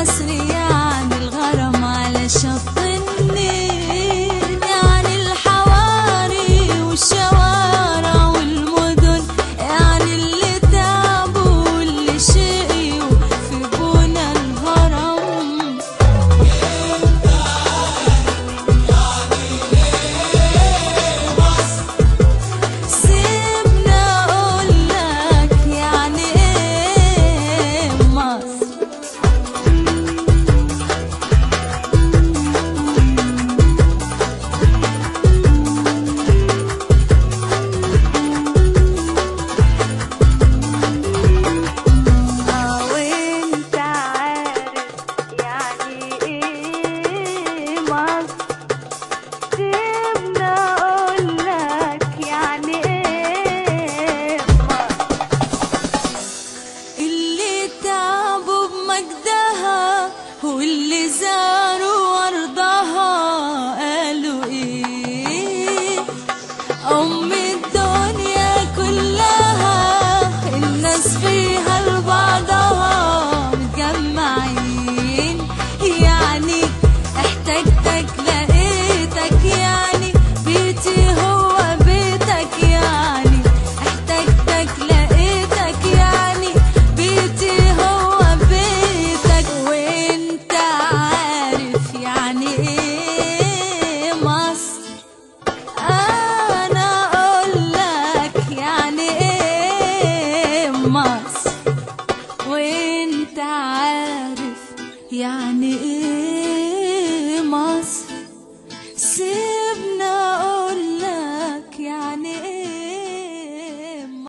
مصر يعني الغرام على شط النيل، يعني الحواري والشوارع والمدن، يعني اللي تعبوا واللي شقيوا في بنى الهرم. سيبنا اقولك يعني ايه مصر. وانت عارف يعني ايه مصر. سيبنا اقولك يعني ايه مصر. اللي تعبوا بمجدها واللي زاروا ارضها قالوا ايه؟ ام الدنيا كلها الناس فيها لبعضها متجمعين، يعني احتجتك لقيتك، يعني بيتي هو بيتك، يعني احتجتك لقيتك، يعني بيتي هو بيتك. وانت عارف يعني ايه مصر. انا اقولك يعني ايه مصر. وانت عارف يعني ايه